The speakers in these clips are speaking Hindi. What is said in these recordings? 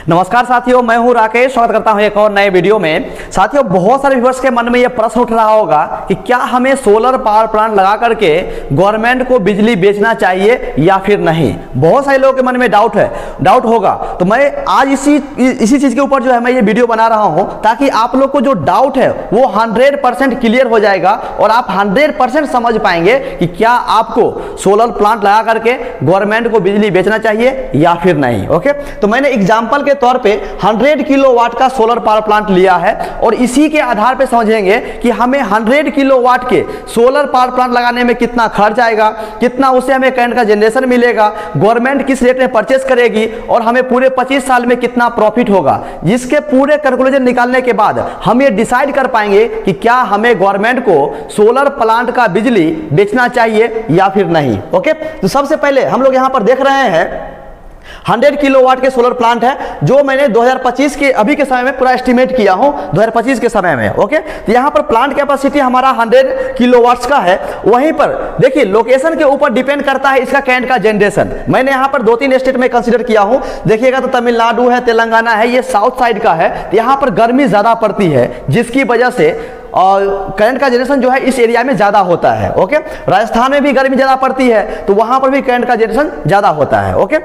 नमस्कार साथियों, मैं हूं राकेश। स्वागत करता हूं एक और नए वीडियो में। साथियों, बहुत सारे व्यूअर्स के मन में यह प्रश्न उठ रहा होगा कि क्या हमें सोलर पावर प्लांट लगा करके गवर्नमेंट को बिजली बेचना चाहिए या फिर नहीं। बहुत सारे लोगों के मन में डाउट होगा। तो मैं आज इसी चीज के ऊपर जो है मैं ये वीडियो बना रहा हूं, ताकि आप लोग को जो डाउट है वो 100% क्लियर हो जाएगा और आप 100% समझ पाएंगे कि क्या आपको सोलर प्लांट लगा करके गवर्नमेंट को बिजली बेचना चाहिए या फिर नहीं। ओके, तो मैंने एग्जाम्पल के तौर पे 100 किलोवाट का सोलर पावर प्लांट लिया है और इसी के आधार पे समझेंगे कि हमें 100 किलोवाट के सोलर पावर प्लांट लगाने में कितना खर्च आएगा, कितना उससे हमें करंट का जनरेशन मिलेगा, गवर्नमेंट किस रेट में परचेस करेगी और हमें पूरे 25 साल में कितना प्रॉफिट होगा। जिसके पूरे कैलकुलेशन निकालने के बाद हम ये डिसाइड कर पाएंगे कि क्या हमें गवर्नमेंट को सोलर प्लांट का बिजली बेचना चाहिए या फिर नहीं। ओके, तो सबसे पहले हम लोग यहां पर देख रहे हैं 100 किलोवाट के सोलर प्लांट है, जो मैंने 2025 के अभी के समय में पूरा एस्टिमेट किया हूं 2025 के समय में। ओके, तो यहां पर प्लांट कैपेसिटी हमारा 100 किलोवाट्स का है। वहीं पर देखिए लोकेशन के ऊपर डिपेंड करता है इसका करंट का जनरेशन। मैंने यहां पर 2-3 स्टेट में कंसीडर किया हूं। देखिएगा तो तमिलनाडु है, तेलंगाना है, ये साउथ साइड का है। तो यहां पर गर्मी ज्यादा पड़ती है, जिसकी वजह से और करंट का जनरेशन जो है इस एरिया में ज्यादा होता है। ओके, राजस्थान में भी गर्मी ज्यादा पड़ती है, तो वहां पर भी करंट का जनरेशन ज्यादा होता है। ओके,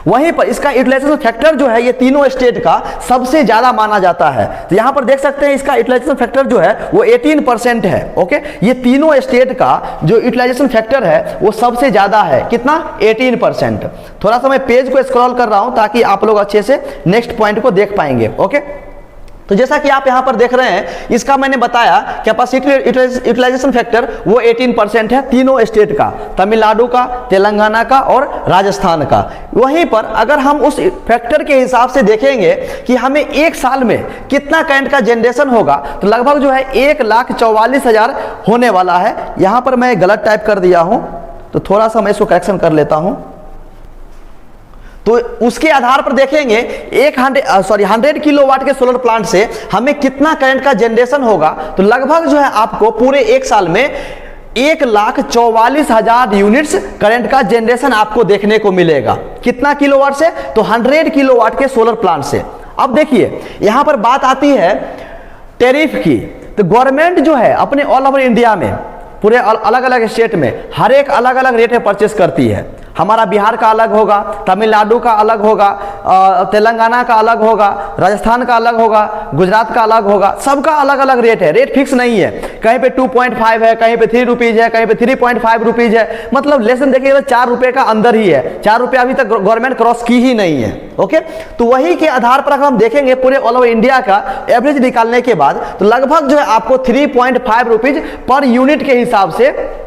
वहीं पर इसका यूटिलाइजेशन फैक्टर जो है ये तीनों स्टेट का सबसे ज्यादा माना जाता है। तो यहां पर देख सकते हैं इसका यूटिलाइजेशन फैक्टर जो है वो 18% है। ओके, ये तीनों स्टेट का जो यूटिलाइजेशन फैक्टर है वो सबसे ज्यादा है। कितना? 18%। थोड़ा सा मैं पेज को स्क्रॉल कर रहा हूं ताकि आप लोग अच्छे से नेक्स्ट पॉइंट को देख पाएंगे। ओके, तो जैसा कि आप यहां पर देख रहे हैं, इसका मैंने बताया कैपेसिटी यूटिलाइजेशन फैक्टर वो 18% है तीनों स्टेट का, तमिलनाडु का, तेलंगाना का और राजस्थान का। वहीं पर अगर हम उस फैक्टर के हिसाब से देखेंगे कि हमें एक साल में कितना करंट का जनरेशन होगा, तो लगभग जो है 1,44,000 होने वाला है। यहां पर मैं गलत टाइप कर दिया हूं, तो थोड़ा सा मैं इसको करेक्शन कर लेता हूं। तो उसके आधार पर देखेंगे 100 किलोवाट के सोलर प्लांट से हमें कितना करंट का जनरेशन होगा। तो लगभग जो है आपको पूरे एक साल में 1,44,000 यूनिट्स करंट का जनरेशन आपको देखने को मिलेगा। कितना किलोवाट से? तो 100 किलोवाट के सोलर प्लांट से। अब देखिए यहां पर बात आती है टैरिफ की। तो गवर्नमेंट जो है अपने ऑल ओवर इंडिया में पूरे अलग अलग स्टेट में हर एक अलग अलग रेट में परचेस करती है। हमारा बिहार का अलग होगा, तमिलनाडु का अलग होगा, तेलंगाना का अलग होगा, राजस्थान का अलग होगा, गुजरात का अलग होगा। सबका अलग अलग रेट है, रेट फिक्स नहीं है। कहीं पे 2.5 है, कहीं पे 3 रुपीज है, कहीं पे 3.5 रुपीज है। मतलब लेसन देखिएगा 4 रुपए का अंदर ही है। 4 रुपये अभी तक गवर्नमेंट क्रॉस की ही नहीं है। ओके, तो वही के आधार पर अगर हम देखेंगे पूरे ऑल ओवर इंडिया का एवरेज निकालने के बाद, तो लगभग जो है आपको 3.5 रुपीज पर यूनिट के हिसाब से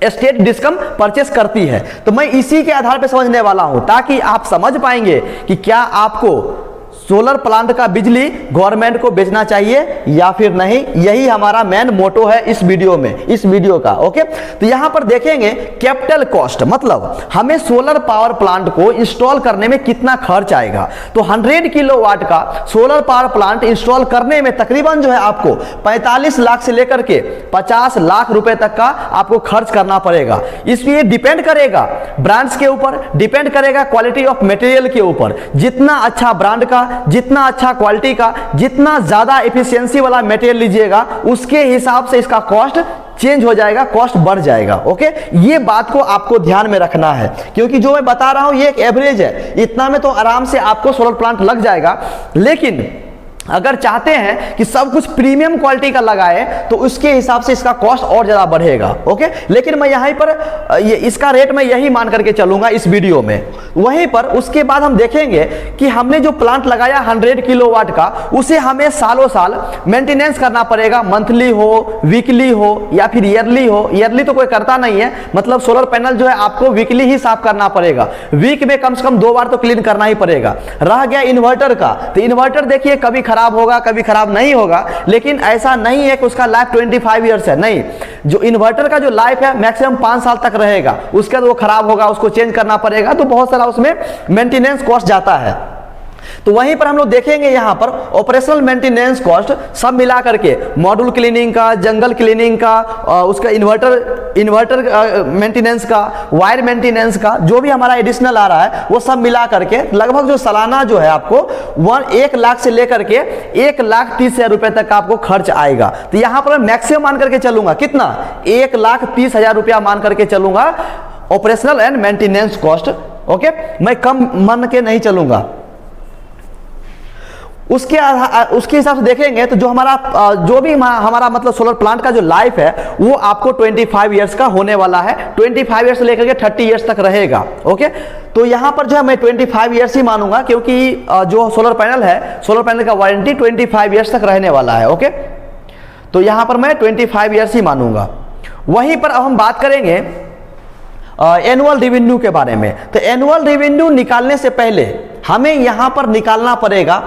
स्टेट डिस्कम परचेस करती है। तो मैं इसी के आधार पर समझने वाला हूं, ताकि आप समझ पाएंगे कि क्या आपको सोलर प्लांट का बिजली गवर्नमेंट को बेचना चाहिए या फिर नहीं। यही हमारा मेन मोटो है इस वीडियो में, इस वीडियो का। ओके, तो यहां पर देखेंगे कैपिटल कॉस्ट, मतलब हमें सोलर पावर प्लांट को इंस्टॉल करने में कितना खर्च आएगा। तो 100 किलोवाट का सोलर पावर प्लांट इंस्टॉल करने में तकरीबन जो है आपको 45 लाख से लेकर के 50 लाख रुपए तक का आपको खर्च करना पड़ेगा। इसलिए डिपेंड करेगा ब्रांड्स के ऊपर, डिपेंड करेगा क्वालिटी ऑफ मटेरियल के ऊपर। जितना अच्छा ब्रांड का, जितना अच्छा क्वालिटी का, जितना ज्यादा एफिशिएंसी वाला मटेरियल लीजिएगा, उसके हिसाब से इसका कॉस्ट चेंज हो जाएगा, कॉस्ट बढ़ जाएगा। ओके, ये बात को आपको ध्यान में रखना है, क्योंकि जो मैं बता रहा हूं ये एक एवरेज है। इतना में तो आराम से आपको सोलर प्लांट लग जाएगा। लेकिन अगर चाहते हैं कि सब कुछ प्रीमियम क्वालिटी का लगाए, तो उसके हिसाब से इसका कॉस्ट और ज्यादा बढ़ेगा। ओके, लेकिन मैं यहीं पर इसका रेट मैं यही मान करके चलूंगा इस वीडियो में। वहीं पर उसके बाद हम देखेंगे कि हमने जो प्लांट लगाया 100 किलोवाट का, उसे हमें सालों साल मेंटेनेंस करना पड़ेगा। मंथली हो, वीकली हो या फिर ईयरली हो। ईयरली तो कोई करता नहीं है, मतलब सोलर पैनल जो है आपको वीकली ही साफ करना पड़ेगा। वीक में कम से कम 2 बार तो क्लीन करना ही पड़ेगा। रह गया इन्वर्टर का, तो इन्वर्टर देखिए कभी खराब होगा, कभी खराब नहीं होगा। लेकिन ऐसा नहीं है कि उसका लाइफ 25 ईयर्स है, नहीं। जो इन्वर्टर का जो लाइफ है मैक्सिमम 5 साल तक रहेगा। उसके बाद वो खराब होगा, उसको चेंज करना पड़ेगा, तो बहुत सारा उसमें मेंटेनेंस कॉस्ट जाता है। तो वहीं पर हम लोग देखेंगे यहाँ पर ऑपरेशनल मेंटेनेंस कॉस्ट सब मिला करके, मॉड्यूल क्लीनिंग का, जंगल क्लीनिंग का, उसका इन्वर्टर मेंटेनेंस का, वायर मेंटेनेंस का, जो भी हमारा एडिशनल आ रहा है वो सब मिला करके लगभग जो सालाना जो है आपको 1 लाख से लेकर के 1,30,000 रुपए तक का आपको खर्च आएगा। तो यहाँ पर मैं मैक्सिमम मान करके चलूंगा, कितना, 1,30,000 रुपया मान करके चलूंगा operational and maintenance cost. Okay, मैं कम मान के नहीं चलूंगा। उसके हिसाब से देखेंगे तो जो हमारा मतलब सोलर प्लांट का जो लाइफ है वो आपको 25 इयर्स का होने वाला है, 25 इयर्स से लेकर के 30 इयर्स तक रहेगा। ओके, तो यहाँ पर जो है मैं 25 इयर्स ही मानूंगा, क्योंकि जो सोलर पैनल है, सोलर पैनल का वारंटी 25 इयर्स तक रहने वाला है। ओके, तो यहाँ पर मैं 25 इयर्स ही मानूंगा। वहीं पर अब हम बात करेंगे एनुअल रेवेन्यू के बारे में। तो एनुअल रेवेन्यू निकालने से पहले हमें यहाँ पर निकालना पड़ेगा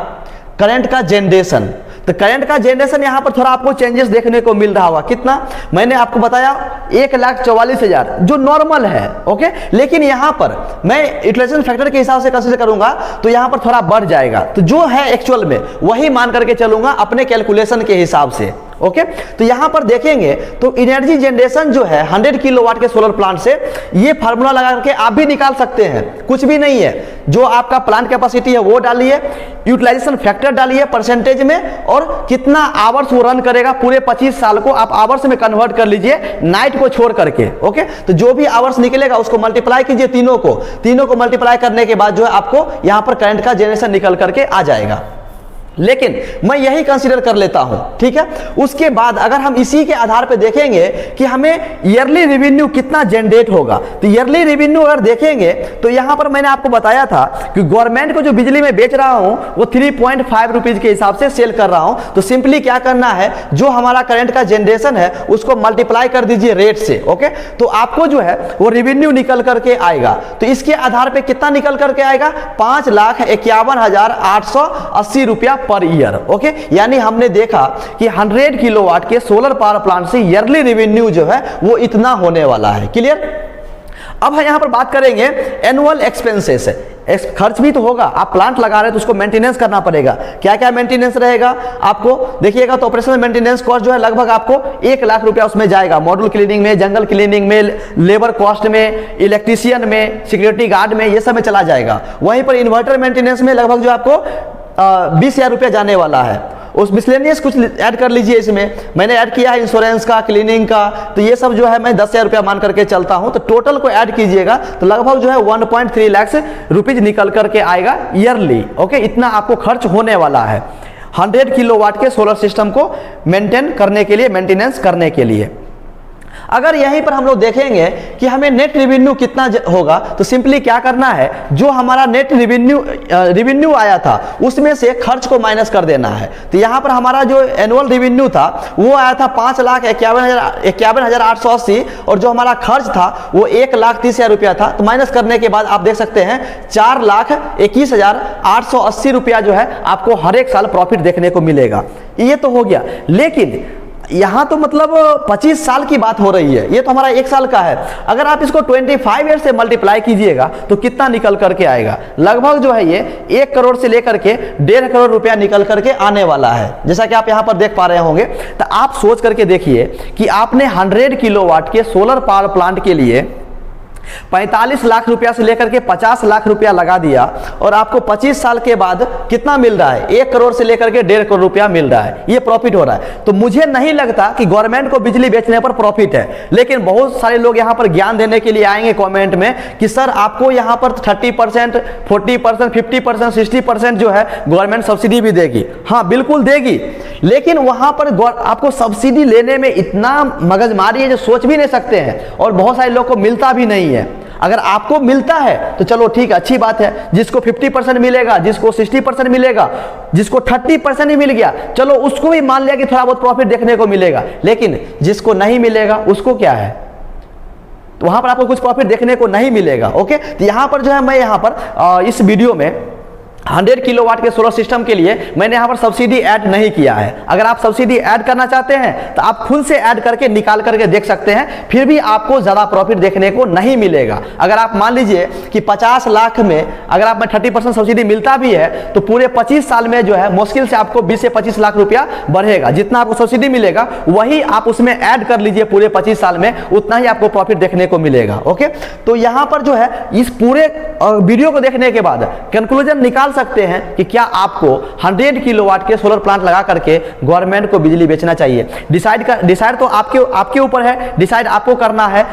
करंट का जनरेशन। तो करंट का जनरेशन यहाँ पर थोड़ा आपको चेंजेस देखने को मिल रहा होगा। कितना, मैंने आपको बताया 1,44,000 जो नॉर्मल है। ओके, लेकिन यहाँ पर मैं यूटिलाइजेशन फैक्टर के हिसाब से कंसीडर करूंगा तो यहाँ पर थोड़ा बढ़ जाएगा। तो जो है एक्चुअल में वही मान करके चलूंगा अपने कैलकुलेशन के हिसाब से। ओके, तो यहां पर देखेंगे तो एनर्जी जनरेशन जो है 100 किलोवाट के सोलर प्लांट से, ये फार्मूला लगा करके आप भी निकाल सकते हैं, कुछ भी नहीं है। जो आपका प्लांट कैपेसिटी है वो डालिए, यूटिलाइजेशन फैक्टर डालिए परसेंटेज में, और कितना आवर्स वो रन करेगा पूरे 25 साल को आप आवर्स में कन्वर्ट कर लीजिए, नाइट को छोड़ करके। ओके, तो जो भी आवर्स निकलेगा उसको मल्टीप्लाई कीजिए, तीनों को मल्टीप्लाई करने के बाद जो है आपको यहां पर करंट का जनरेशन निकल करके आ जाएगा। लेकिन मैं यही कंसीडर कर लेता हूं, ठीक है। उसके बाद अगर हम इसी के आधार पे देखेंगे कि हमें ईयरली रेवेन्यू कितना जनरेट होगा, तो ईयरली रेवेन्यू अगर देखेंगे तो यहां पर मैंने आपको बताया था कि गवर्नमेंट को जो बिजली में बेच रहा हूं वो 3.5 रुपीज के हिसाब से सेल कर रहा हूं। तो सिंपली क्या करना है, जो हमारा करंट का जनरेशन है उसको मल्टीप्लाई कर दीजिए रेट से। ओके, तो आपको जो है वो रेवेन्यू निकल करके आएगा। तो इसके आधार पर कितना निकल करके आएगा, 5,51,880 रुपया पर ईयर। ओके, यानी हमने देखा कि 100 किलोवाट के सोलर पावर प्लांट से ईयरली रेवेन्यू जो है वो इतना होने वाला है। क्लियर। अब यहां पर बात करेंगे एनुअल एक्सपेंसेस। खर्च भी तो होगा, आप प्लांट लगा रहे हैं तो उसको मेंटेनेंस करना पड़ेगा। क्या क्या मेंटेनेंस रहेगा आपको देखिएगा, तो ऑपरेशनल मेंटेनेंस कॉस्ट जो है लगभग आपको 1 लाख रुपया उसमें जाएगा। मॉड्यूल क्लीनिंग में, जंगल क्लीनिंग में, लेबर कॉस्ट में, इलेक्ट्रीशियन में, सिक्योरिटी गार्ड में, ये सब में चला जाएगा। वहीं पर इन्वर्टर मेंटेनेंस में लगभग जो आपको 20,000 रुपया जाने वाला है। उस मिसलेनियस कुछ ऐड कर लीजिए, इसमें मैंने ऐड किया है इंश्योरेंस का, क्लीनिंग का, तो ये सब जो है मैं 10,000 रुपया मान करके चलता हूं। तो टोटल को ऐड कीजिएगा तो लगभग जो है 1.3 लाख रुपीज निकल करके आएगा ईयरली। ओके, इतना आपको खर्च होने वाला है 100 किलोवाट के सोलर सिस्टम को मेंटेन करने के लिए, मेंटेनेंस करने के लिए। अगर यहीं पर हम लोग देखेंगे कि हमें नेट रेवेन्यू कितना होगा, तो सिंपली क्या करना है, जो हमारा नेट रेवेन्यू आया था उसमें से खर्च को माइनस कर देना है। तो यहां पर हमारा जो एनुअल रेवेन्यू था वो आया था 5,51,880, और जो हमारा खर्च था वो 1,30,000 रुपया था। तो माइनस करने के बाद आप देख सकते हैं 4,21,880 रुपया जो है आपको हर एक साल प्रॉफिट देखने को मिलेगा। ये तो हो गया, लेकिन यहां तो मतलब 25 साल की बात हो रही है, ये तो हमारा 1 साल का है। अगर आप इसको 25 ईयर से मल्टीप्लाई कीजिएगा तो कितना निकल करके आएगा, लगभग जो है ये 1 करोड़ से लेकर के 1.5 करोड़ रुपया निकल करके आने वाला है, जैसा कि आप यहां पर देख पा रहे होंगे। तो आप सोच करके देखिए कि आपने 100 किलोवाट के सोलर पावर प्लांट के लिए 45 लाख रुपया से लेकर के 50 लाख रुपया लगा दिया, और आपको 25 साल के बाद कितना मिल रहा है, 1 करोड़ से लेकर के 1.5 करोड़ रुपया मिल रहा है, ये प्रॉफिट हो रहा है। तो मुझे नहीं लगता कि गवर्नमेंट को बिजली बेचने पर प्रॉफिट है, लेकिन बहुत सारे लोग यहां पर ज्ञान देने के लिए आएंगे कमेंट में कि सर आपको यहां पर 30%, 40%, 50%, 60% जो है गवर्नमेंट सब्सिडी भी देगी। हाँ बिल्कुल देगी, लेकिन वहां पर आपको सब्सिडी लेने में इतना मगजमारी है जो सोच भी नहीं सकते हैं, और बहुत सारे लोग को मिलता भी नहीं है। अगर आपको मिलता है तो चलो ठीक है, अच्छी बात है। जिसको 50% मिलेगा, जिसको 60% मिलेगा, जिसको 30% ही मिल गया, चलो उसको भी मान लिया कि थोड़ा बहुत प्रॉफिट देखने को मिलेगा। लेकिन जिसको नहीं मिलेगा उसको क्या है, तो वहां पर आपको कुछ प्रॉफिट देखने को नहीं मिलेगा। ओके, तो यहां पर जो है मैं यहां पर इस वीडियो में 100 किलोवाट के सोलर सिस्टम के लिए मैंने यहाँ पर सब्सिडी ऐड नहीं किया है। अगर आप सब्सिडी ऐड करना चाहते हैं तो आप खुद से ऐड करके निकाल करके देख सकते हैं, फिर भी आपको ज़्यादा प्रॉफिट देखने को नहीं मिलेगा। अगर आप मान लीजिए कि 50 लाख में अगर आप में 30% सब्सिडी मिलता भी है तो पूरे 25 साल में जो है मुश्किल से आपको 20 से 25 लाख रुपया बढ़ेगा। जितना आपको सब्सिडी मिलेगा वही आप उसमें ऐड कर लीजिए पूरे 25 साल में, उतना ही आपको प्रॉफिट देखने को मिलेगा। ओके, तो यहाँ पर जो है इस पूरे वीडियो को देखने के बाद कंक्लूजन निकाल सकते हैं कि क्या आपको 100 किलोवाट के सोलर प्लांट लगा करके गवर्नमेंट को बिजली बेचना चाहिए। डिसाइड तो आपके ऊपर है, डिसाइड आपको करना है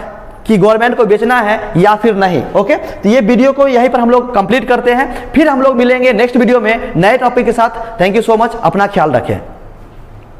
कि गवर्नमेंट को बेचना है या फिर नहीं। ओके, तो ये वीडियो को यहीं पर हम लोग कंप्लीट करते हैं, फिर हम लोग मिलेंगे नेक्स्ट वीडियो में नए टॉपिक के साथ। थैंक यू सो मच, अपना ख्याल रखें।